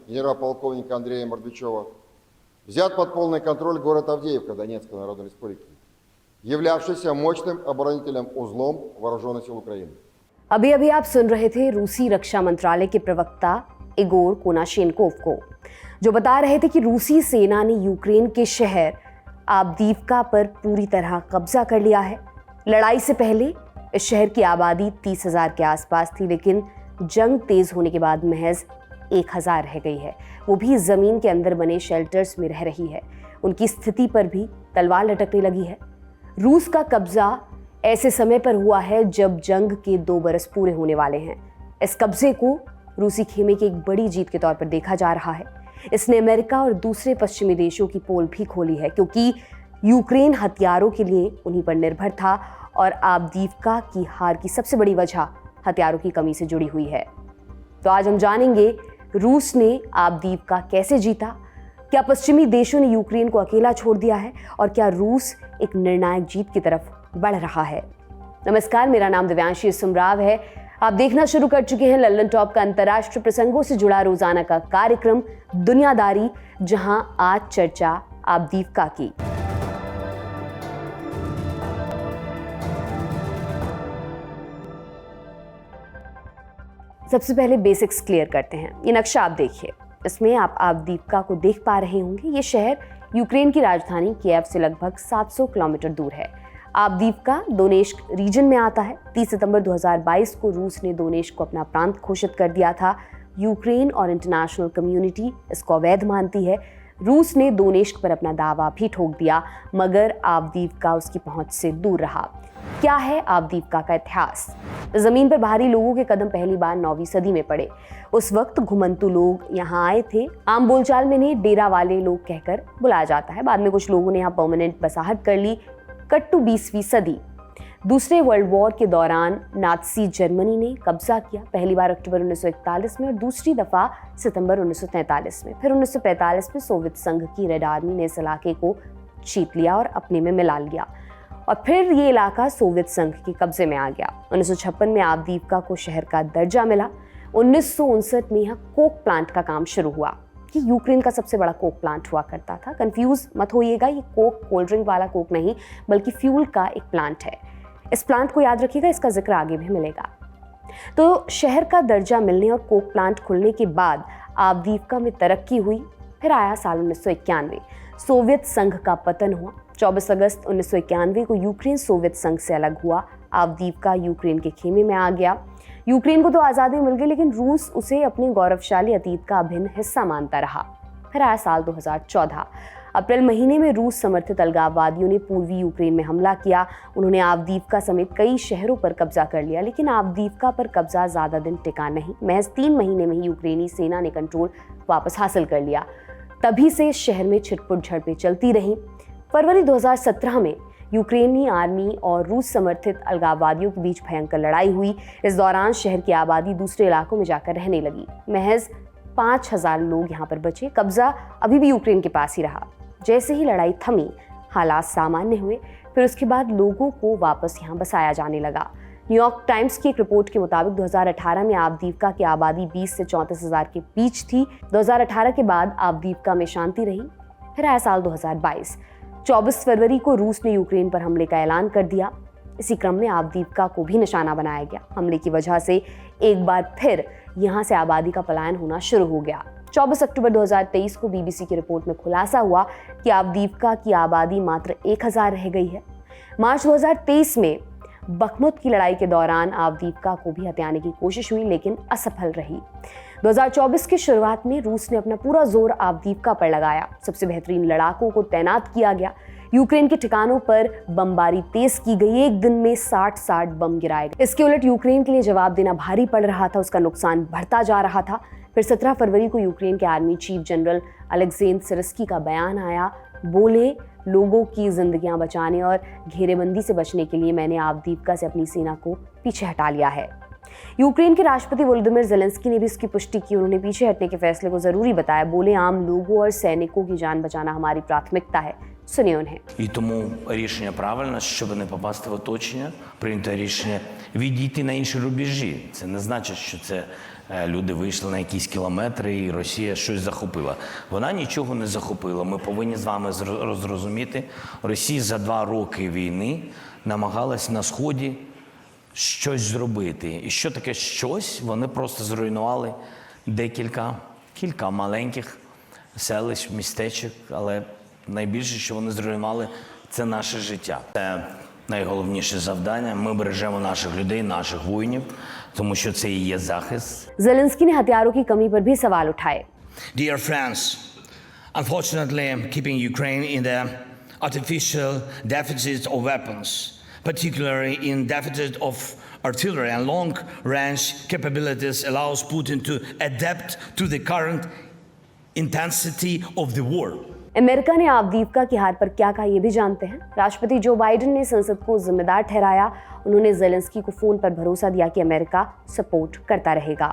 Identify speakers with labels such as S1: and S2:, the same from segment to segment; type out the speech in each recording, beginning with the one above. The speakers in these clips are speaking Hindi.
S1: генерал-полковника Андрея Мордвичева, взят под полный контроль город Авдеевка Донецкой Народной Республики, являвшийся मौजным оборонительным узлом вооруженных сил Украины।
S2: अभी अभी आप सुन रहे थे रूसी रक्षा मंत्रालय के प्रवक्ता इगोर कोनाशेन्कोव को, जो बता रहे थे कि रूसी सेना ने यूक्रेन के शहर आव्दीवका पर पूरी तरह कब्जा कर लिया है। लड़ाई से पहले इस शहर की आबादी 30,000 के आसपास थी, लेकिन जंग तेज होने के बाद महज 1,000 रह गई है। वो भी ज़मीन के अंदर बने शेल्टर्स में रह रही है। उनकी स्थिति पर भी तलवार लटकने लगी है। रूस का कब्जा ऐसे समय पर हुआ है जब जंग के 2 बरस पूरे होने वाले हैं। इस कब्जे को रूसी खेमे की एक बड़ी जीत के तौर पर देखा जा रहा है। इसने अमेरिका और दूसरे पश्चिमी देशों की पोल भी खोली है, क्योंकि यूक्रेन हथियारों के लिए उन्हीं पर निर्भर था और आव्दीवका की हार की सबसे बड़ी वजह हथियारों की कमी से जुड़ी हुई है। तो आज हम जानेंगे रूस ने आव्दीवका कैसे जीता, क्या पश्चिमी देशों ने यूक्रेन को अकेला छोड़ दिया है और क्या रूस एक निर्णायक जीत की तरफ बढ़ रहा है। नमस्कार, मेरा नाम दिव्यांशी सुमराव है। आप देखना शुरू कर चुके हैं लल्लन टॉप का अंतर्राष्ट्रीय प्रसंगों से जुड़ा रोजाना का कार्यक्रम दुनियादारी, जहां आज चर्चा आव्दीवका की। सबसे पहले बेसिक्स क्लियर करते हैं। ये नक्शा आप देखिए, इसमें आप आव्दीवका को देख पा रहे होंगे। ये शहर यूक्रेन की राजधानी कीव से लगभग 700 किलोमीटर दूर है। आव्दीवका दोनेस्क रीजन में आता है। 30 सितंबर 2022 को रूस ने दोनेस्क को अपना प्रांत घोषित कर दिया था। यूक्रेन और इंटरनेशनल कम्युनिटी इसको अवैध मानती है। रूस ने दोनेस्क पर अपना दावा भी ठोक दिया, मगर आव्दीवका उसकी पहुंच से दूर रहा। क्या है आव्दीवका का इतिहास? जमीन पर बाहरी लोगों के कदम पहली बार 9वीं सदी में पड़े। उस वक्त घुमंतु लोग यहाँ आए थे। आम बोलचाल में इन्हें डेरा वाले लोग कहकर बुलाया जाता है। बाद में कुछ लोगों ने यहाँ परमानेंट बसाहट कर ली। कट टू 20वीं सदी। दूसरे वर्ल्ड वॉर के दौरान नाज़ी जर्मनी ने कब्जा किया, पहली बार अक्टूबर 1941 में और दूसरी दफा सितंबर 1943 में। फिर 1945 में सोवियत संघ की रेड आर्मी ने इस इलाके को जीत लिया और अपने में मिला लिया और फिर ये इलाका सोवियत संघ के कब्जे में आ गया। 1956 में आव्दीवका को शहर का दर्जा मिला। 1959 में यहाँ कोक प्लांट का काम शुरू हुआ। कि यूक्रेन का सबसे बड़ा कोक प्लांट हुआ करता था। कंफ्यूज मत होइएगा, ये कोक कोल्ड ड्रिंक वाला कोक नहीं, बल्कि फ्यूल का एक प्लांट है। इस प्लांट को याद रखिएगा, इसका जिक्र आगे भी मिलेगा। तो शहर का दर्जा मिलने और कोक प्लांट खुलने के बाद आव्दीवका में तरक्की हुई। फिर आया साल 1991, सोवियत संघ का पतन हुआ। 24 अगस्त 1991 को यूक्रेन सोवियत संघ से अलग हुआ। आव्दीवका यूक्रेन के खेमे में आ गया। यूक्रेन को तो आज़ादी मिल गई, लेकिन रूस उसे अपने गौरवशाली अतीत का अभिन्न हिस्सा मानता रहा। फिर आया साल 2014। अप्रैल महीने में रूस समर्थित अलगाववादियों ने पूर्वी यूक्रेन में हमला किया। उन्होंने आव्दीवका समेत कई शहरों पर कब्जा कर लिया, लेकिन आव्दीवका पर कब्जा ज़्यादा दिन टिका नहीं। महज 3 महीने में ही यूक्रेनी सेना ने कंट्रोल वापस हासिल कर लिया। तभी से इस शहर में छिटपुट झड़पें चलती रहीं। फरवरी 2017 में यूक्रेनी आर्मी और रूस समर्थित अलगाववादियों के बीच भयंकर लड़ाई हुई। इस दौरान शहर की आबादी दूसरे इलाकों में जाकर रहने लगी। महज 5,000 लोग यहाँ पर बचे। कब्जा अभी भी यूक्रेन के पास ही रहा। जैसे ही लड़ाई थमी, हालात सामान्य हुए। फिर उसके बाद लोगों को वापस यहाँ बसाया जाने लगा। न्यूयॉर्क टाइम्स की एक रिपोर्ट के मुताबिक 2018 में आव्दीवका की आबादी 20 से 34,000 के बीच थी। 2018 के बाद आव्दीवका में शांति रही। फिर आया साल 2022। 24 फरवरी को रूस ने यूक्रेन पर हमले का ऐलान कर दिया। इसी क्रम में आव्दीवका को भी निशाना बनाया गया। हमले की वजह से एक बार फिर यहाँ से आबादी का पलायन होना शुरू हो गया। 24 अक्टूबर 2023 को बीबीसी की रिपोर्ट में खुलासा हुआ कि आव्दीवका की आबादी मात्र 1,000 रह गई है। मार्च 2023 में बखमुत की लड़ाई के दौरान आव्दीवका को भी हथियाने की कोशिश हुई, लेकिन असफल रही। 2024 की शुरुआत में रूस ने अपना पूरा जोर आव्दीवका पर लगाया। सबसे बेहतरीन लड़ाकों को तैनात किया गया। यूक्रेन के ठिकानों पर बमबारी तेज की गई। एक दिन में 60 बम गिराए गए। इसके उलट यूक्रेन के लिए जवाब देना भारी पड़ रहा था। उसका नुकसान बढ़ता जा रहा था। फिर 17 फरवरी को यूक्रेन के आर्मी चीफ जनरल अलेक्जेंडर सिरस्की का बयान आया। बोले, लोगों की जिंदगियां बचाने और घेरेबंदी से बचने के लिए मैंने आव्दीवका से अपनी सेना को पीछे हटा लिया है। यूक्रेन के राष्ट्रपति वोलोदिमिर ज़ेलेंस्की ने भी इसकी पुष्टि की। उन्होंने पीछे हटने के फैसले को जरूरी बताया। बोले, आम लोगों और सैनिकों की जान बचाना हमारी प्राथमिकता है। सुनिए उन्हें।
S3: І тому рішення правильне, щоб не попасти в оточення, прийнято рішення відійти на інші рубежі. Це не значить, що це Люди вийшли на якісь кілометри, і Росія щось захопила. Вона нічого не захопила. Ми повинні з вами зрозуміти, Росія за 2 роки війни намагалась на Сході щось зробити. І що таке щось? Вони просто зруйнували кілька маленьких селищ, містечок, але найбільше, що вони зруйнували, це наше життя. Це найголовніше завдання. Ми бережемо наших людей, наших воїнів, тому що це і є захист.
S2: जेलेंस्की ने हथियारों की कमी पर भी सवाल उठाए।
S3: Dear friends, unfortunately, keeping Ukraine in the artificial deficit of weapons, particularly in deficit of artillery and long-range capabilities, allows Putin to adapt to the current intensity of the war.
S2: America ने आवदीवका की हार पर क्या कहा ये भी जानते हैं। राष्ट्रपति जो बाइडेन ने संसद को जिम्मेदार ठहराया। उन्होंने जेलेंस्की को फोन पर भरोसा दिया कि अमेरिका सपोर्ट करता रहेगा।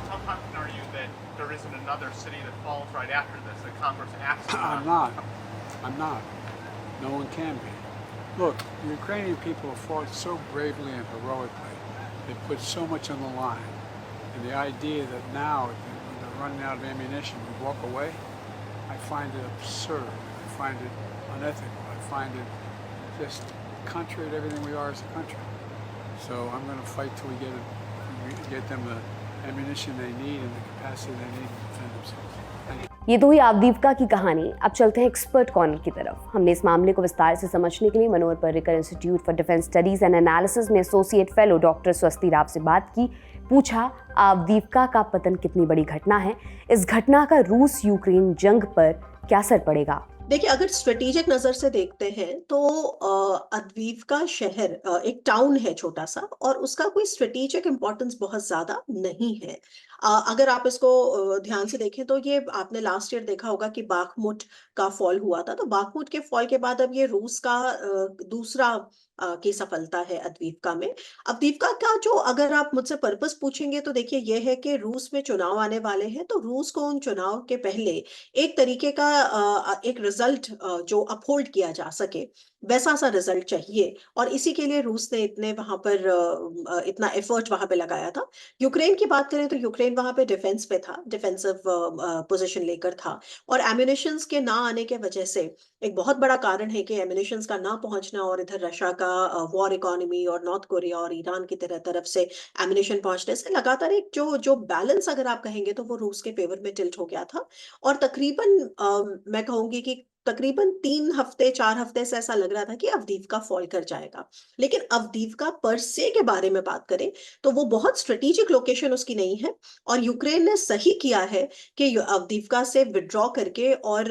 S4: Some can argue that there isn't another city that falls right after this, that Congress acts on.
S5: I'm not. No one can be. Look, the Ukrainian people have fought so bravely and heroically. They put so much on the line. And the idea that now, when they're running out of ammunition, we walk away, I find it absurd. I find it unethical. I find it just contrary to everything we are as a country. So I'm going to fight till we get them the ammunition they need and the capacity they need to defend themselves. Thank you.
S2: ये तो हुई आवदीवका की कहानी। अब चलते हैं एक्सपर्ट कॉर्नर की तरफ। हमने इस मामले को विस्तार से समझने के लिए Manohar Parrikar institute for defence studies and analysis में associate fellow doctor Swasti Rao से बात की। पूछा, आवदीवका का पतन कितनी बड़ी घटना है, इस घटना का रूस यूक्रेन जंग पर क्या असर पड़ेगा।
S6: देखिए, अगर स्ट्रेटेजिक नजर से देखते हैं तो अद्वीवका शहर एक टाउन है छोटा सा, और उसका कोई स्ट्रेटेजिक इंपॉर्टेंस बहुत ज्यादा नहीं है। अगर आप इसको ध्यान से देखें तो ये आपने लास्ट ईयर देखा होगा कि बाखमुट का फॉल हुआ था, तो बाखमुट के फॉल के बाद अब ये रूस का दूसरा की सफलता है अद्वीवका में। अद्वीवका का जो, अगर आप मुझसे पर्पस पूछेंगे तो देखिए ये है कि रूस में चुनाव आने वाले हैं, तो रूस को उन चुनाव के पहले एक तरीके का एक रिजल्ट जो अपहोल्ड किया जा सके, वैसा सा रिजल्ट चाहिए, और इसी के लिए रूस ने इतने वहां पर इतना एफर्ट वहां पे लगाया था। यूक्रेन की बात करें तो यूक्रेन वहां पे डिफेंस पे था, डिफेंसिव पोजीशन लेकर था, और एम्यूनिशंस के ना आने के वजह से एक बहुत बड़ा कारण है कि एम्यूनिशंस का ना पहुंचना, और इधर रशिया का वॉर इकोनॉमी और नॉर्थ कोरिया और ईरान की तरफ से एम्यूनिशन पहुंचने से लगातार एक जो बैलेंस अगर आप कहेंगे तो वो रूस के फेवर में टिल्ट हो गया था। और तकरीबन मैं कहूंगी कि तकरीबन 3 हफ्ते 4 हफ्ते से ऐसा लग रहा था कि अवदीवका फॉल कर जाएगा। लेकिन अवदीवका पर से के बारे में बात करें तो वो बहुत स्ट्रेटेजिक लोकेशन उसकी नहीं है, और यूक्रेन ने सही किया है कि अवदीवका से विड्रॉ करके और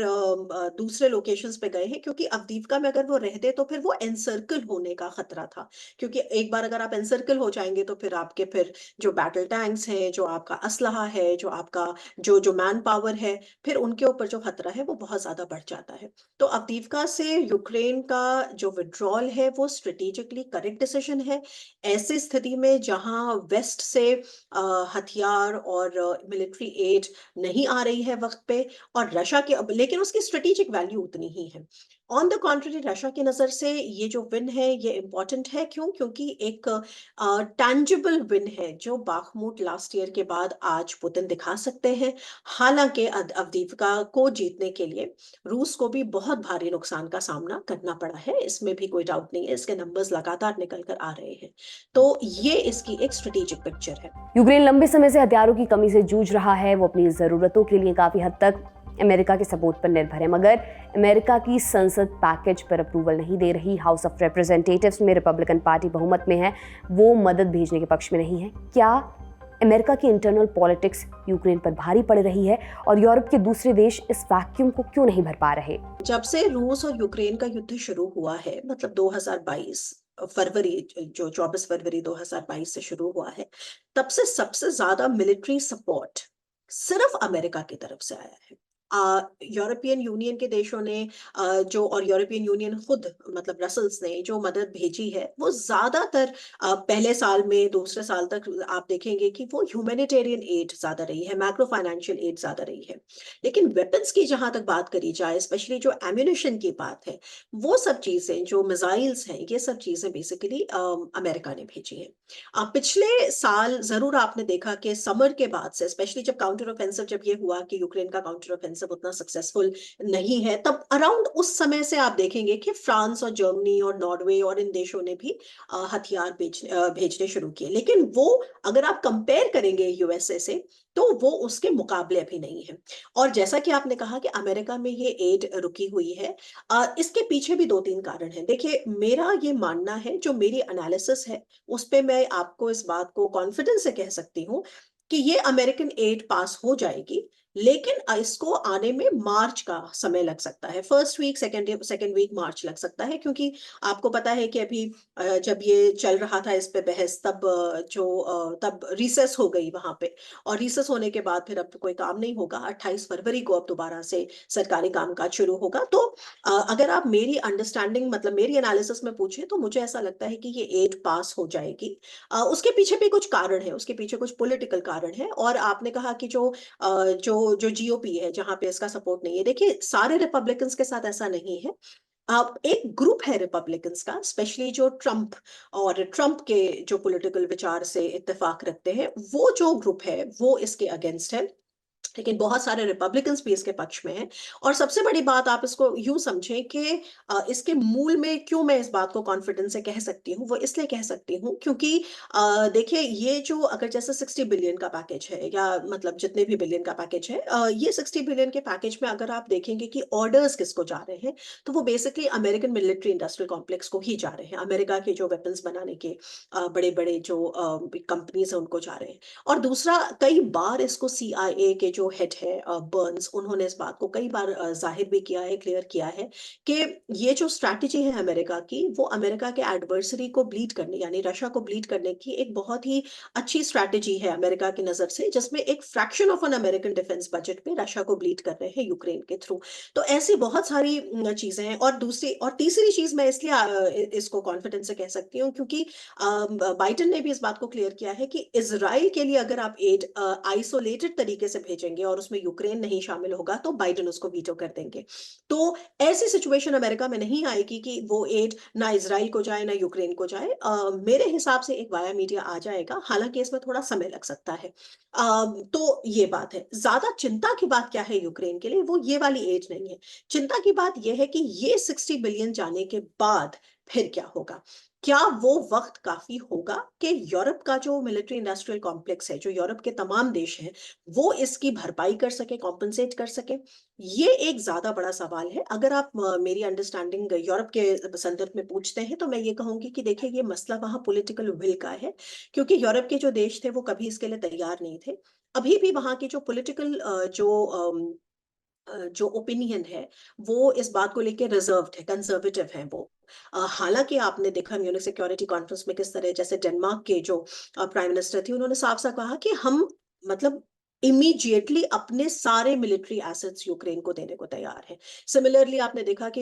S6: दूसरे लोकेशंस पे गए हैं, क्योंकि अवदीवका में अगर वो रहते तो फिर वो एनसर्कल होने का खतरा था। क्योंकि एक बार अगर आप एनसर्कल हो जाएंगे तो फिर आपके फिर जो बैटल टैंक्स हैं, जो आपका असलहा है, जो आपका जो मैन पावर है, फिर उनके ऊपर जो खतरा है वो बहुत ज्यादा बढ़ जाता है। तो अवदीवका से यूक्रेन का जो विड्रॉल है वो स्ट्रेटेजिकली करेक्ट डिसीजन है। ऐसी स्थिति में जहां वेस्ट से हथियार और मिलिट्री एड नहीं आ रही है वक्त पे, और रशिया की, लेकिन उसकी स्ट्रेटेजिक वैल्यू उतनी ही है। ऑन द कॉन्ट्ररी, रशिया की नजर से ये जो विन है ये इंपॉर्टेंट है। क्यों? क्योंकि एक टैंजिबल विन है जो बाखमुट लास्ट ईयर के बाद आज पुतिन दिखा सकते हैं। हालांकि अवदीवका को जीतने के लिए रूस को भी बहुत भारी नुकसान का सामना करना पड़ा है, इसमें भी कोई डाउट नहीं है। इसके नंबर्स लगातार निकल कर आ रहे हैं, तो ये इसकी एक स्ट्रेटेजिक पिक्चर है।
S2: यूक्रेन लंबे समय से हथियारों की कमी से जूझ रहा है। वो अपनी जरूरतों के लिए काफी हद तक अमेरिका के सपोर्ट पर निर्भर है, मगर अमेरिका की संसद पैकेज पर अप्रूवल नहीं दे रही। हाउस ऑफ रिप्रेजेंटेटिव्स में रिपब्लिकन पार्टी बहुमत में है, वो मदद भेजने के पक्ष में नहीं है। क्या अमेरिका की इंटरनल पॉलिटिक्स यूक्रेन पर भारी पड़ रही है, और यूरोप के दूसरे देश इस वैक्यूम को क्यों नहीं भर पा रहे?
S6: जब से रूस और यूक्रेन का युद्ध शुरू हुआ है, मतलब 2022 फरवरी, जो 24 फरवरी 2022 से शुरू हुआ है, तब से सबसे ज्यादा मिलिट्री सपोर्ट सिर्फ अमेरिका की तरफ से आया है। यूरोपियन यूनियन के देशों ने जो और यूरोपियन यूनियन खुद मतलब ब्रसल्स ने जो मदद भेजी है वो ज्यादातर पहले साल में दूसरे साल तक आप देखेंगे कि वो ह्यूमैनिटेरियन एड ज्यादा रही है, मैक्रो फाइनेंशियल एड ज्यादा रही है। लेकिन वेपन्स की जहां तक बात करी जाए, स्पेशली जो एम्यूनिशन की बात है, वो सब चीजें जो मिसाइल्स हैं, ये सब चीजें बेसिकली अमेरिका ने भेजी हैं। पिछले साल जरूर आपने देखा कि समर के बाद से, स्पेशली जब काउंटर ऑफेंसिव जब ये हुआ कि यूक्रेन का काउंटर ऑफेंसिव उतना सक्सेसफुल नहीं है, तब अराउंड उस समय से आप देखेंगे कि फ्रांस और जर्मनी और नॉर्वे और इन देशों ने भी हथियार भेजने शुरू किए। लेकिन वो अगर आप कंपेयर करेंगे यूएसए से, तो वो उसके मुकाबले अभी नहीं है। और जैसा कि आपने कहा कि अमेरिका में ये एड रुकी हुई है, इसके पीछे भी दो तीन कारण हैं। देखिए, मेरा ये मानना है, जो मेरी एनालिसिस है उस पे मैं आपको इस बात को कॉन्फिडेंस से कह सकती हूँ कि ये अमेरिकन एड पास हो जाएगी, लेकिन इसको आने में मार्च का समय लग सकता है। फर्स्ट वीक, सेकेंड वीक मार्च लग सकता है, क्योंकि आपको पता है कि अभी जब ये चल रहा था इस पे बहस, तब तब रिसेस हो गई वहां पे, और रिसेस होने के बाद फिर अब कोई काम नहीं होगा। 28 फरवरी को अब दोबारा से सरकारी कामकाज शुरू होगा। तो अगर आप मेरी अंडरस्टैंडिंग मतलब मेरी एनालिसिस में पूछे, तो मुझे ऐसा लगता है कि ये एड पास हो जाएगी। उसके पीछे भी कुछ कारण है, उसके पीछे कुछ पॉलिटिकल कारण है। और आपने कहा कि जो जीओपी है जहां पे इसका सपोर्ट नहीं है, देखिए सारे रिपब्लिकन्स के साथ ऐसा नहीं है। अब एक ग्रुप है रिपब्लिकन्स का, स्पेशली जो ट्रंप के जो पॉलिटिकल विचार से इत्तेफाक रखते हैं, वो जो ग्रुप है वो इसके अगेंस्ट है। लेकिन बहुत सारे रिपब्लिकन्स भी इसके पक्ष में हैं। और सबसे बड़ी बात आप इसको यूं समझें कि इसके मूल में क्यों मैं इस बात को कॉन्फिडेंस से कह सकती हूँ, वो इसलिए कह सकती हूँ क्योंकि देखिए, ये जो अगर जैसे 60 बिलियन का पैकेज है, या मतलब जितने भी बिलियन का पैकेज है, ये 60 बिलियन के पैकेज में अगर आप देखेंगे कि ऑर्डर्स किसको जा रहे हैं, तो वो basically American military industrial complex को ही जा रहे हैं। अमेरिका के जो वेपन्स बनाने के बड़े बड़े जो कंपनीज है उनको जा रहे हैं। और दूसरा, कई बार इसको सीआईए के जो हेड है बर्न्स, उन्होंने इस बात को कई बार जाहिर भी किया है, क्लियर किया है कि ये जो स्ट्रैटेजी है अमेरिका की, वो अमेरिका के एडवर्सरी को ब्लीड करने, यानी रशिया को ब्लीड करने की एक बहुत ही अच्छी स्ट्रैटेजी है अमेरिका की नजर से, जिसमें एक fraction of an American defence budget पे रशिया को ब्लीड कर रहे हैं यूक्रेन के थ्रू। तो ऐसी बहुत सारी चीजें हैं। और दूसरी और तीसरी चीज मैं इसलिए इसको कॉन्फिडेंस से कह सकती हूँ, क्योंकि बाइडेन ने भी इस बात को क्लियर किया है कि इजराइल के लिए अगर आप एड आइसोलेटेड तरीके से भेजेंगे और उसमें यूक्रेन नहीं शामिल होगा, तो बाइडेन उसको वीटो कर देंगे। तो ऐसी सिचुएशन अमेरिका में नहीं आएगी कि वो एड ना इजराइल को जाए ना यूक्रेन को जाए। मेरे हिसाब से एक वाया मीडिया आ जाएगा, हालांकि इसमें थोड़ा समय लग सकता है। तो ये बात है। ज्यादा चिंता की बात क्या है यूक्रेन के लिए, वो ये वाली एड नहीं है। चिंता की बात यह है कि ये 60 बिलियन जाने के बाद फिर क्या होगा। क्या वो वक्त काफी होगा कि यूरोप का जो मिलिट्री इंडस्ट्रियल कॉम्प्लेक्स है, जो यूरोप के तमाम देश हैं, वो इसकी भरपाई कर सके, कॉम्पनसेट कर सके। ये एक ज्यादा बड़ा सवाल है। अगर आप मेरी अंडरस्टैंडिंग यूरोप के संदर्भ में पूछते हैं, तो मैं ये कहूंगी कि देखिए, ये मसला वहां पॉलिटिकल विल का है, क्योंकि यूरोप के जो देश थे वो कभी इसके लिए तैयार नहीं थे। अभी भी वहां की जो पॉलिटिकल जो ओपिनियन है, वो इस बात को लेके रिजर्व्ड है, कंजर्वेटिव है वो। हालांकि आपने देखा म्यूनिख सिक्योरिटी कॉन्फ्रेंस में किस तरह, जैसे डेनमार्क के जो प्राइम मिनिस्टर थे, उन्होंने साफ साफ कहा कि हम मतलब इमीडिएटली अपने सारे मिलिट्री एसेट्स यूक्रेन को देने को तैयार हैं। सिमिलरली आपने देखा कि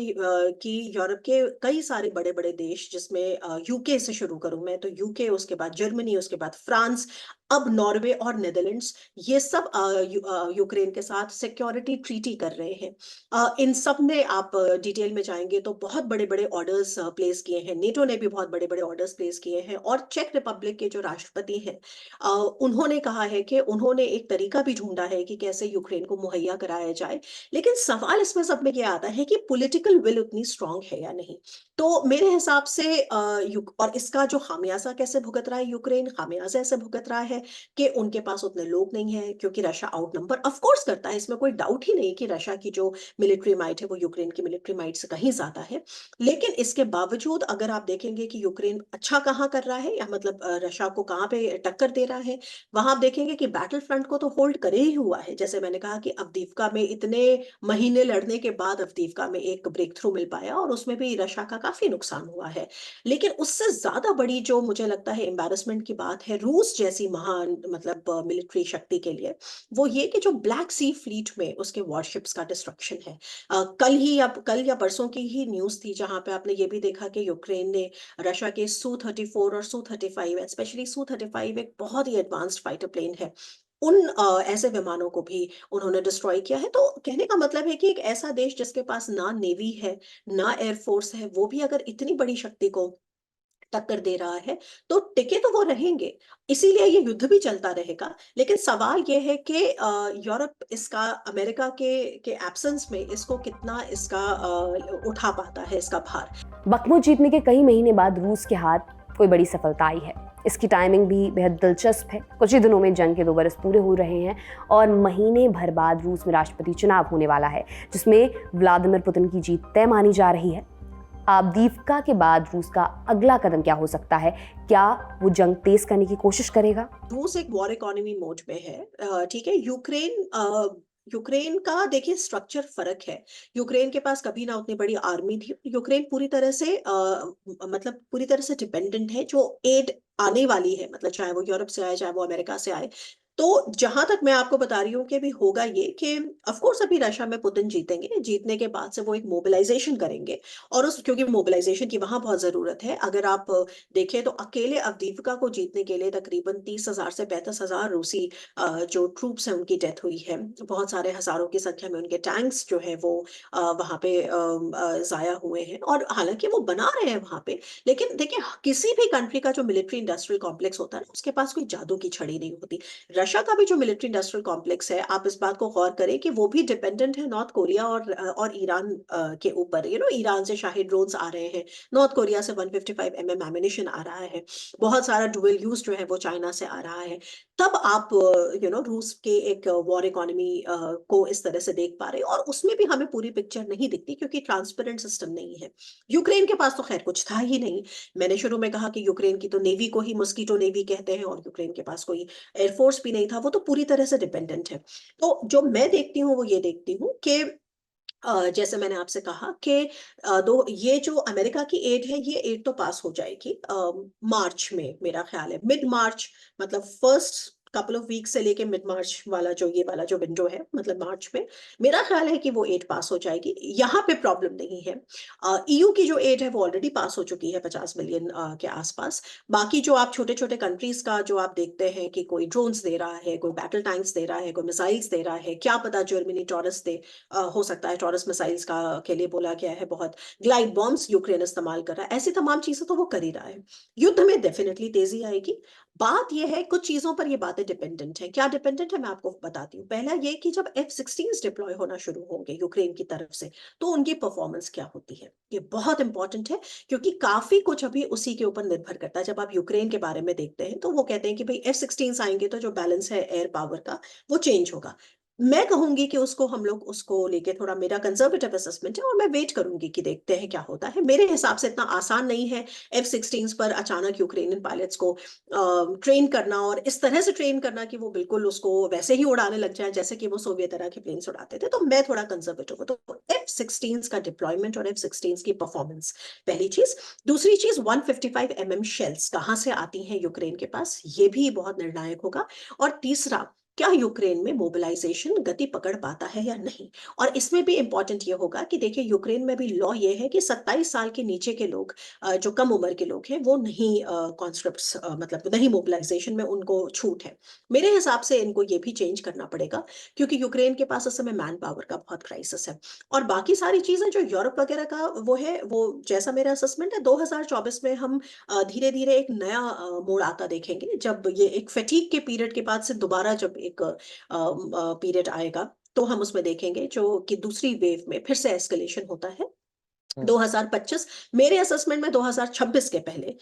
S6: यूरोप के कई सारे बड़े बड़े देश, जिसमें यूके से शुरू करूं मैं, तो यूके, उसके बाद जर्मनी, उसके बाद फ्रांस, अब नॉर्वे और नेदरलैंड्स, ये सब यूक्रेन के साथ सिक्योरिटी ट्रीटी कर रहे हैं। इन सब ने आप डिटेल में जाएंगे तो बहुत बड़े बड़े ऑर्डर्स प्लेस किए हैं। नेटो ने भी बहुत बड़े बड़े ऑर्डर्स प्लेस किए हैं। और चेक रिपब्लिक के जो राष्ट्रपति हैं, उन्होंने कहा है कि उन्होंने एक तरीका भी ढूंढा है कि कैसे यूक्रेन को मुहैया कराया जाए। लेकिन सवाल इसमें सब में यह आता है कि पॉलिटिकल विल उतनी स्ट्रांग है या नहीं। तो मेरे हिसाब से और इसका जो खामियाजा कैसे भुगत रहा है यूक्रेन, खामियाजा ऐसे भुगत रहा है कि उनके पास उतने लोग नहीं है, क्योंकि Russia out number of course करता है। इसमें कोई डाउट ही नहीं कि रशिया की जो मिलिट्री माइट है वो यूक्रेन की मिलिट्री माइट से कहीं ज्यादा है। लेकिन इसके बावजूद अगर आप देखेंगे कि यूक्रेन अच्छा कहाँ कर रहा है, या मतलब रशिया को कहाँ पे टक्कर दे रहा है, वहां आप देखेंगे कि बैटल फ्रंट को तो होल्ड करे ही हुआ है। जैसे मैंने कहा कि अवदीव्का में इतने महीने लड़ने के बाद अवदीव्का में एक ब्रेक थ्रू मिल पाया और उसमें भी रशिया का काफी नुकसान हुआ है। लेकिन उससे ज्यादा बड़ी जो मुझे लगता है एम्बैरेसमेंट की बात है रूस जैसी महान मतलब मिलिट्री शक्ति के लिए, वो ये कि जो ब्लैक सी फ्लीट में उसके वॉरशिप्स का डिस्ट्रक्शन है। कल या परसों की ही न्यूज थी जहां पे आपने ये भी देखा कि यूक्रेन ने रशिया के Su-34 और Su-35, स्पेशली Su-35 एक बहुत ही एडवांस्ड फाइटर प्लेन है, उन ऐसे विमानों को भी उन्होंने डिस्ट्रॉय किया है। तो कहने का मतलब है कि एक ऐसा देश जिसके पास ना नेवी है, ना एयरफोर्स है, वो भी अगर इतनी बड़ी शक्ति को टक्कर दे रहा है, तो टिके तो वो रहेंगे। इसीलिए ये युद्ध भी चलता रहेगा। लेकिन सवाल ये है कि यूरोप इसका अमेरिका के एब्सेंस में इसको कितना इसका उठा पाता है इसका भार।
S2: बखमुत जीतने के कई महीने बाद रूस के हाथ कोई बड़ी सफलता आई है। इसकी टाइमिंग भी बेहद दिलचस्प है। कुछ ही दिनों में जंग के 2 बरस पूरे हो रहे हैं और महीने भर बाद रूस में राष्ट्रपति चुनाव होने वाला है, जिसमें व्लादिमीर पुतिन की जीत तय मानी जा रही है। अवदीव्का के बाद रूस का अगला कदम क्या हो सकता है? क्या वो जंग तेज करने की कोशिश करेगा?
S6: रूस एक वॉर इकोनॉमी मोड में है, ठीक है। यूक्रेन का देखिए स्ट्रक्चर फर्क है। यूक्रेन के पास कभी ना उतनी बड़ी आर्मी थी। यूक्रेन पूरी तरह से मतलब पूरी तरह से डिपेंडेंट है जो एड आने वाली है, मतलब चाहे वो यूरोप से आए चाहे वो अमेरिका से आए। तो जहां तक मैं आपको बता रही हूँ कि भी होगा ये कि ऑफ कोर्स अभी रशिया में पुतिन जीतेंगे, जीतने के बाद से वो एक मोबिलाइजेशन करेंगे और उस क्योंकि मोबिलाइजेशन की वहां बहुत जरूरत है। अगर आप देखें तो अकेले अवदीव्का को जीतने के लिए तकरीबन 30,000 से 35,000 रूसी जो ट्रूप्स हैं उनकी डेथ हुई है। बहुत सारे हजारों की संख्या में उनके टैंक्स जो है वो वहां पे जाया हुए हैं और हालांकि वो बना रहे हैं वहां पे। लेकिन देखिए किसी भी कंट्री का जो मिलिट्री इंडस्ट्रियल कॉम्प्लेक्स होता है उसके पास कोई जादू की छड़ी नहीं होती। रशिया का भी जो मिलिट्री इंडस्ट्रियल कॉम्प्लेक्स है, आप इस बात को गौर करें कि वो भी डिपेंडेंट है नॉर्थ कोरिया और ईरान के ऊपर। ईरान से शाही ड्रोन्स आ रहे हैं, नॉर्थ कोरिया से 155 mm एमिनेशन आ रहा है, बहुत सारा डुअल यूज जो है वो चाइना से आ रहा है। तब आप रूस के एक वॉर इकोनॉमी को इस तरह से देख पा रहे हैं और उसमें भी हमें पूरी पिक्चर नहीं दिखती क्योंकि ट्रांसपेरेंट सिस्टम नहीं है। यूक्रेन के पास तो खैर कुछ था ही नहीं। मैंने शुरू में कहा कि यूक्रेन की तो नेवी को ही मस्कीटो नेवी कहते हैं और यूक्रेन के पास कोई एयरफोर्स भी नहीं था, वो तो पूरी तरह से डिपेंडेंट है। तो जो मैं देखती हूँ वो ये देखती हूँ कि जैसे मैंने आपसे कहा कि दो ये जो अमेरिका की एड है ये एड तो पास हो जाएगी मार्च में, मेरा ख्याल है मिड मार्च, मतलब फर्स्ट कपल ऑफ वीक से लेके मिड मार्च वाला जो विंडो है, मतलब मार्च में मेरा ख्याल है कि वो एड पास हो जाएगी। यहाँ पे प्रॉब्लम नहीं है। ईयू की जो एड है वो ऑलरेडी पास हो चुकी है 50 मिलियन के आसपास। बाकी जो आप छोटे छोटे कंट्रीज का जो आप देखते हैं कि कोई ड्रोन्स दे रहा है, कोई बैटल टैंक्स दे रहा है, कोई मिसाइल्स दे रहा है, क्या पता जर्मनी टॉरस दे, हो सकता है टॉरस मिसाइल्स का के लिए बोला गया है, बहुत ग्लाइड बॉम्ब्स यूक्रेन इस्तेमाल कर रहा है, ऐसी तमाम चीजें तो वो कर ही रहा है। युद्ध में डेफिनेटली तेजी आएगी। बात यह है कुछ चीजों पर ये बातें डिपेंडेंट है। क्या डिपेंडेंट है मैं आपको बताती हूँ। पहला ये कि जब F-16 डिप्लॉय होना शुरू होंगे यूक्रेन की तरफ से तो उनकी परफॉर्मेंस क्या होती है, ये बहुत इंपॉर्टेंट है क्योंकि काफी कुछ अभी उसी के ऊपर निर्भर करता है। जब आप यूक्रेन के बारे में देखते हैं तो वो कहते हैं कि भाई F-16 आएंगे तो जो बैलेंस है एयर पावर का वो चेंज होगा। मैं कहूंगी कि उसको हम लोग उसको लेके थोड़ा, मेरा कंजर्वेटिव असेसमेंट है और मैं वेट करूंगी कि देखते हैं क्या होता है। मेरे हिसाब से इतना आसान नहीं है F-16 पर अचानक यूक्रेनियन पायलट्स को ट्रेन करना और इस तरह से ट्रेन करना कि वो बिल्कुल उसको वैसे ही उड़ाने लग जाए जैसे कि वो सोवियत तरह के प्लेन्स उड़ाते थे। तो मैं थोड़ा कंजर्वेटिव हूँ। तो F-16 का डिप्लॉयमेंट और F-16 की परफॉर्मेंस पहली चीज। दूसरी चीज 155 mm शेल्स कहाँ से आती हैं यूक्रेन के पास, ये भी बहुत निर्णायक होगा। और तीसरा, क्या यूक्रेन में मोबिलाइजेशन गति पकड़ पाता है या नहीं। और इसमें भी इंपॉर्टेंट ये होगा कि देखिए यूक्रेन में भी लॉ ये है कि 27 साल के नीचे के लोग, जो कम उम्र के लोग हैं, वो नहीं कॉन्स्क्रिप्ट्स, मतलब नहीं मोबिलाइजेशन में उनको छूट है। मेरे हिसाब से इनको ये भी चेंज करना पड़ेगा क्योंकि यूक्रेन के पास इस समय मैन पावर का बहुत क्राइसिस है। और बाकी सारी चीजें जो यूरोप वगैरह का वो है, वो जैसा मेरा असेसमेंट है 2024 में हम धीरे धीरे एक नया मोड़ आता देखेंगे जब ये एक फैटीग के पीरियड के बाद से दोबारा जब एक पीरियड आएगा तो हम उसमें देखेंगे जो कि दूसरी वेव में फिर से एस्केलेशन होता है। 2025 मेरे असेसमेंट में 2026 के पहले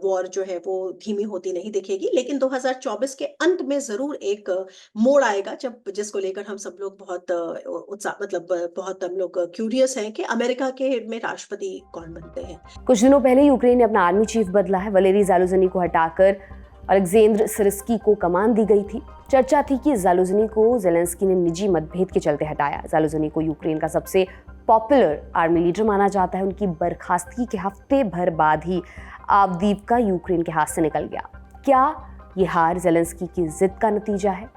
S6: वॉर जो है वो धीमी होती नहीं दिखेगी, लेकिन 2024 के अंत में जरूर एक मोड़ आएगा जब जिसको लेकर हम सब लोग बहुत उत्साह, मतलब बहुत हम लोग क्यूरियस हैं कि अमेरिका के में राष्ट्रपति कौन बनते हैं।
S2: कुछ दिनों पहले यूक्रेन ने अपना आर्मी चीफ बदला है। वलेरी ज़ालुझनी को हटाकर अलेक्जेंद्र सिरस्की को कमान दी गई थी। चर्चा थी कि ज़ालुझनी को ज़ेलेंस्की ने निजी मतभेद के चलते हटाया। ज़ालुझनी को यूक्रेन का सबसे पॉपुलर आर्मी लीडर माना जाता है। उनकी बर्खास्तगी के हफ्ते भर बाद ही आवदीव्का यूक्रेन के हाथ से निकल गया। क्या ये हार ज़ेलेंस्की की जिद का नतीजा है?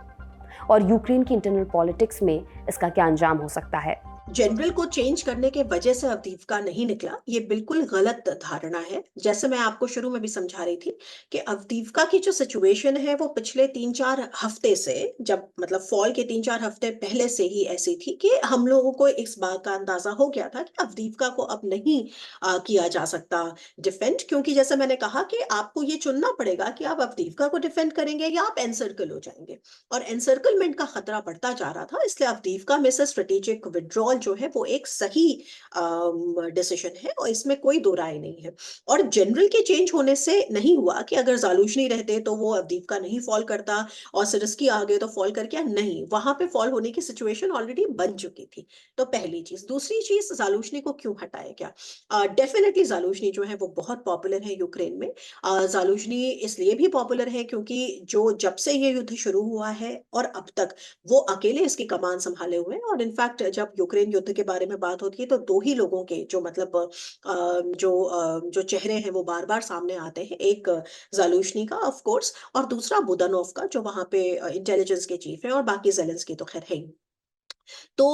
S2: और यूक्रेन की इंटरनल पॉलिटिक्स में इसका क्या अंजाम हो सकता है?
S6: जनरल को चेंज करने के वजह से अवदीव्का नहीं निकला, ये बिल्कुल गलत धारणा है। जैसे मैं आपको शुरू में भी समझा रही थी कि अवदीव्का की जो सिचुएशन है वो पिछले 3-4 हफ्ते से, जब मतलब फॉल के 3-4 हफ्ते पहले से ही ऐसी थी कि हम लोगों को इस बात का अंदाजा हो गया था कि अवदीव्का को अब नहीं किया जा सकता डिफेंड, क्योंकि जैसे मैंने कहा कि आपको ये चुनना पड़ेगा कि आप अवदीव्का को डिफेंड करेंगे या आप एनसर्कल हो जाएंगे, और एनसर्कलमेंट का खतरा बढ़ता जा रहा था। इसलिए अवदीव्का में से स्ट्रेटेजिक विड्रॉल जो है वो एक सही डिसीजन है और इसमें कोई दो राय नहीं है। और जनरल के चेंज होने से नहीं हुआ कि अगर ज़ालुझनी रहते तो वो अवदीव्का नहीं फॉल करता और सिरस्की आ गए तो फॉल कर गया, नहीं, वहां पे फॉल होने की सिचुएशन ऑलरेडी बन चुकी थी। तो पहली चीज। दूसरी चीज, ज़ालुझनी को क्यों हटाया गया? डेफिनेटली ज़ालुझनी जो है वो बहुत पॉपुलर है यूक्रेन में। ज़ालुझनी इसलिए भी पॉपुलर है क्योंकि जब से ये युद्ध शुरू हुआ है और अब तक वो अकेले इसकी कमान संभाले हुए हैं। और इनफैक्ट जब यूक्रेन युद्ध के बारे में बात होती है तो दो ही लोगों के जो मतलब जो चेहरे हैं वो बार बार सामने आते हैं, एक ज़ालुझनी का ऑफ कोर्स और दूसरा बुदानोव का जो वहां पे इंटेलिजेंस के चीफ है, और बाकी ज़ेलेंस्की तो खैर है ही। तो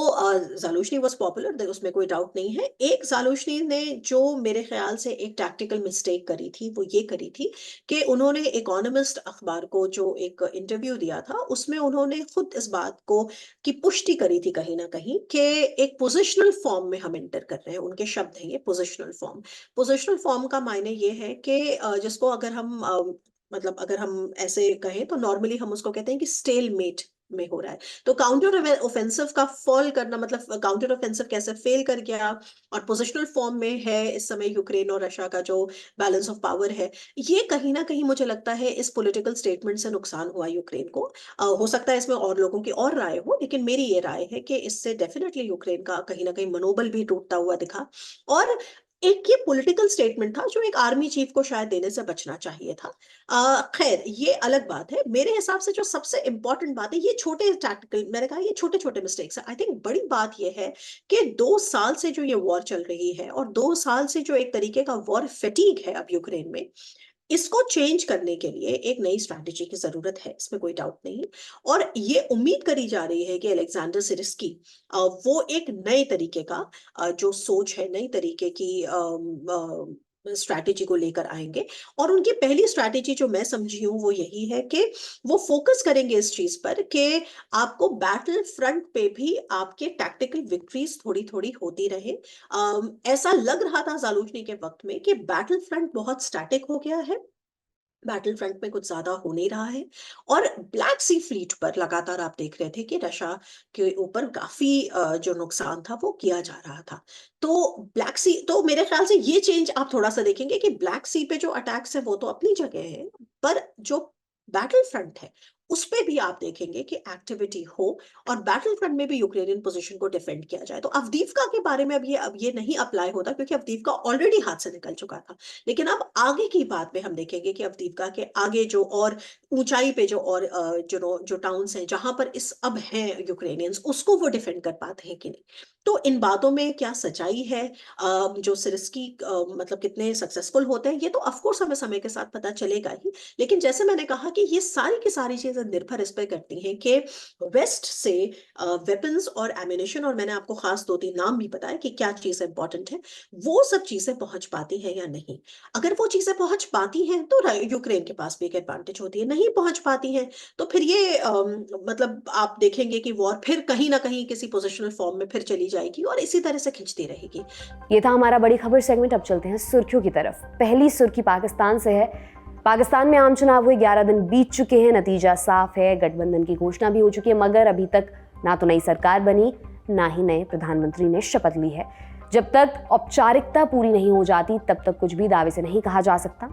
S6: ज़ालुझनी वाज पॉपुलर, उसमें कोई डाउट नहीं है। एक ज़ालुझनी ने जो मेरे ख्याल से एक टैक्टिकल मिस्टेक करी थी वो ये करी थी कि उन्होंने इकोनॉमिस्ट अखबार को जो एक इंटरव्यू दिया था उसमें उन्होंने खुद इस बात को की पुष्टि करी थी कहीं ना कहीं कि एक पोजिशनल फॉर्म में हम एंटर कर रहे हैं। उनके शब्द हैं ये, पोजिशनल फॉर्म। पोजिशनल फॉर्म का मायने ये है कि जिसको अगर हम मतलब अगर हम ऐसे कहें तो नॉर्मली हम उसको कहते हैं कि स्टेलमेट में हो रहा है। तो काउंटर ऑफेंसिव का फॉल करना, मतलब काउंटर ऑफेंसिव कैसे फेल कर गया और पोजिशनल फॉर्म में है इस समय यूक्रेन और रशिया का जो बैलेंस ऑफ पावर है, ये कहीं ना कहीं मुझे लगता है इस पॉलिटिकल स्टेटमेंट से नुकसान हुआ यूक्रेन को। हो सकता है इसमें और लोगों की और राय हो, लेकिन मेरी ये राय है कि इससे डेफिनेटली यूक्रेन का कहीं ना कहीं मनोबल भी टूटता हुआ दिखा। और एक ये पॉलिटिकल स्टेटमेंट था जो एक आर्मी चीफ को शायद देने से बचना चाहिए था। खैर ये अलग बात है। मेरे हिसाब से जो सबसे इंपॉर्टेंट बात है, ये छोटे टैक्टिकल, मैंने कहा ये छोटे छोटे मिस्टेक्स है। आई थिंक बड़ी बात ये है कि 2 साल से जो ये वॉर चल रही है और 2 साल से जो एक तरीके का वॉर फैटीग है अब यूक्रेन में, इसको चेंज करने के लिए एक नई स्ट्रैटेजी की जरूरत है, इसमें कोई डाउट नहीं। और ये उम्मीद करी जा रही है कि अलेक्जेंडर सिरस्की वो एक नए तरीके का जो सोच है, नई तरीके की स्ट्रैटेजी को लेकर आएंगे। और उनकी पहली स्ट्रैटेजी जो मैं समझी हूँ वो यही है कि वो फोकस करेंगे इस चीज पर कि आपको बैटल फ्रंट पे भी आपके टैक्टिकल विक्ट्रीज थोड़ी थोड़ी होती रहे। ऐसा लग रहा था ज़ालुझनी के वक्त में कि बैटल फ्रंट बहुत स्टैटिक हो गया है, बैटल फ्रंट में कुछ ज्यादा हो नहीं रहा है। और ब्लैक सी फ्लीट पर लगातार आप देख रहे थे कि रशिया के ऊपर काफी जो नुकसान था वो किया जा रहा था। तो ब्लैक सी, तो मेरे ख्याल से ये चेंज आप थोड़ा सा देखेंगे कि ब्लैक सी पे जो अटैक्स है वो तो अपनी जगह है, पर जो बैटल फ्रंट है उस पे भी आप देखेंगे कि एक्टिविटी हो और बैटल फ्रंट में भी यूक्रेनियन पोजीशन को डिफेंड किया जाए। तो अवदीव्का के बारे में अब ये नहीं अप्लाई होता क्योंकि अवदीव्का ऑलरेडी हाथ से निकल चुका था। लेकिन अब आगे की बात में हम देखेंगे कि अवदीव्का के आगे जो और ऊंचाई पे जो और जो टाउन्स हैं जहां पर इस अब हैं यूक्रेनियंस, उसको वो डिफेंड कर पाते हैं कि नहीं। तो इन बातों में क्या सच्चाई है, जो सिरस्की मतलब कितने सक्सेसफुल होते हैं, ये तो ऑफकोर्स हमें समय के साथ पता चलेगा ही। लेकिन जैसे मैंने कहा कि ये सारी की सारी चीजें निर्भर इस पर करती हैं कि वेस्ट से वेपन्स और एमिनेशन, और मैंने आपको खास 2-3 नाम भी बताया कि क्या चीजें इंपॉर्टेंट है, वो सब चीजें पहुंच पाती हैं या नहीं। अगर वो चीजें पहुंच पाती हैं तो यूक्रेन के पास भी एक एडवांटेज होती है, नहीं पहुंच पाती हैं तो फिर ये मतलब आप देखेंगे कि वॉर फिर कहीं ना कहीं किसी पोजिशनल फॉर्म में फिर चली जाएगी और इसी तरह से खिंचती रहेगी।
S2: ये था हमारा बड़ी खबर सेगमेंट। अब चलते हैं सुर्खियों की तरफ। पहली सुर्खी पाकिस्तान से है। पाकिस्तान में आम चुनाव हुए 11 दिन बीत चुके हैं, नतीजा साफ है, गठबंधन की घोषणा भी हो चुकी है, मगर अभी तक ना तो नई सरकार बनी ना ही नए प्रधानमंत्री ने शपथ ली है। जब तक औपचारिकता पूरी नहीं हो जाती तब तक कुछ भी दावे से नहीं कहा जा सकता।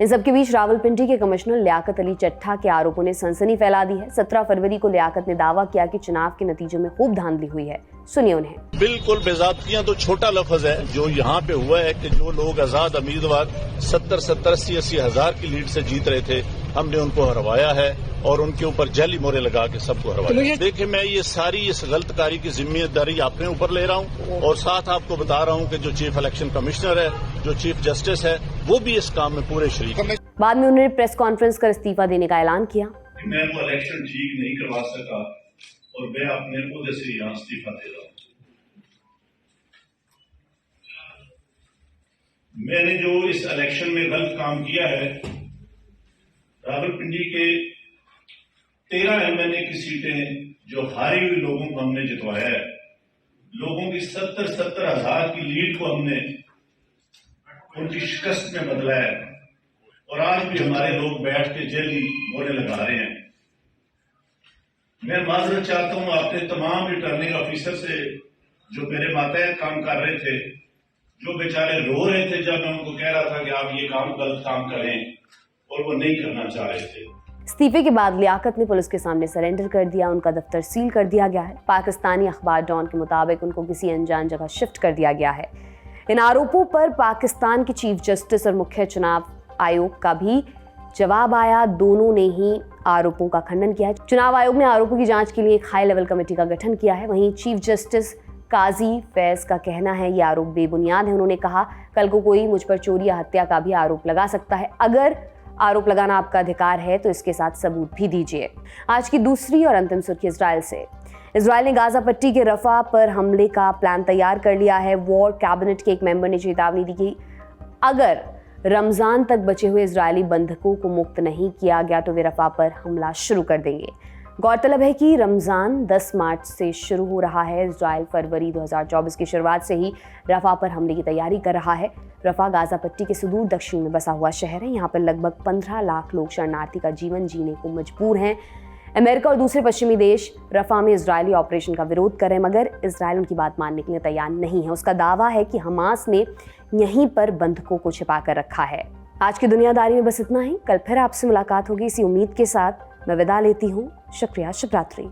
S2: इन सबके बीच रावलपिंडी के कमिश्नर लियाकत अली चट्ठा के आरोपों ने सनसनी फैला दी है। 17 फरवरी को लियाकत ने दावा किया कि चुनाव के नतीजों में खूब धांधली हुई है। सुनिए उन्हें।
S7: बिल्कुल बेज़ाब्तियां तो छोटा लफ्ज है। जो यहाँ पे हुआ है कि जो लोग आजाद उम्मीदवार 70-80 हजार की लीड से जीत रहे थे हमने उनको हरवाया है और उनके ऊपर जाली मोहरें लगा के सबको हरवाया। देखिए, मैं ये सारी इस गलतकारी की जिम्मेदारी अपने ऊपर ले रहा हूँ और साथ आपको बता रहा हूँ कि जो चीफ इलेक्शन कमिश्नर है, जो चीफ जस्टिस है, वो भी इस काम में पूरे शरीक है।
S2: बाद में उन्होंने प्रेस कॉन्फ्रेंस कर इस्तीफा देने का ऐलान किया।
S8: मैं वो इलेक्शन ठीक नहीं करवा सका और मैं अपने ओहदे से यहाँ इस्तीफा दे रहा हूँ। मैंने जो इस इलेक्शन में गलत काम किया है, रावलपिंडी के 13 एमएलए की सीटें जो हारी हुई लोगों को हमने जितवाया है, लोगों की 70 हजार की लीड को हमने उनकी शिकस्त में बदला है और आज भी हमारे लोग बैठ के जेली मोहरें लगा रहे हैं। मैं माजरत चाहता हूं अपने तमाम रिटर्निंग ऑफिसर से जो मेरे मातहत काम कर रहे थे, जो बेचारे रो रहे थे जब मैं उनको कह रहा था कि आप ये काम गलत काम करें और वो नहीं करना चाह रहे थे।
S2: इस्तीफे के बाद लियाकत ने पुलिस के सामने सरेंडर कर दिया। उनका दफ्तर सील कर दिया गया है। पाकिस्तानी अखबार डॉन के मुताबिक उनको किसी अनजान जगह शिफ्ट कर दिया गया है। इन आरोपों पर पाकिस्तान के चीफ जस्टिस और मुख्य चुनाव आयोग का भी जवाब आया। दोनों ने ही आरोपों का खंडन किया है। चुनाव आयोग ने आरोपों की जांच के लिए एक हाई लेवल कमेटी का गठन किया है। वहीं चीफ जस्टिस काजी फैज का कहना है ये आरोप बेबुनियाद है। उन्होंने कहा, कल को कोई मुझ पर चोरी या हत्या का भी आरोप लगा सकता है। अगर आरोप लगाना आपका अधिकार है तो इसके साथ सबूत भी दीजिए। आज की दूसरी और अंतिम सुर्खी इजराइल से। इजराइल ने गाजा पट्टी के रफा पर हमले का प्लान तैयार कर लिया है। वॉर कैबिनेट के एक मेंबर ने चेतावनी दी कि अगर रमजान तक बचे हुए इजरायली बंधकों को मुक्त नहीं किया गया तो वे रफा पर हमला शुरू कर देंगे। गौरतलब है कि रमजान 10 मार्च से शुरू हो रहा है। इजराइल फरवरी 2024 की शुरुआत से ही रफा पर हमले की तैयारी कर रहा है। रफा गाजा पट्टी के सुदूर दक्षिण में बसा हुआ शहर है। यहाँ पर लगभग 15 लाख लोग शरणार्थी का जीवन जीने को मजबूर हैं। अमेरिका और दूसरे पश्चिमी देश रफा में इजरायली ऑपरेशन का विरोध कर रहे हैं, मगर इजराइल उनकी बात मानने के लिए तैयार नहीं है। उसका दावा है कि हमास ने यहीं पर बंधकों को छिपा कर रखा है। आज की दुनियादारी में बस इतना ही। कल फिर आपसे मुलाकात होगी इसी उम्मीद के साथ। मैं विदा लेती हूँ। शुक्रिया, शुभ रात्रि।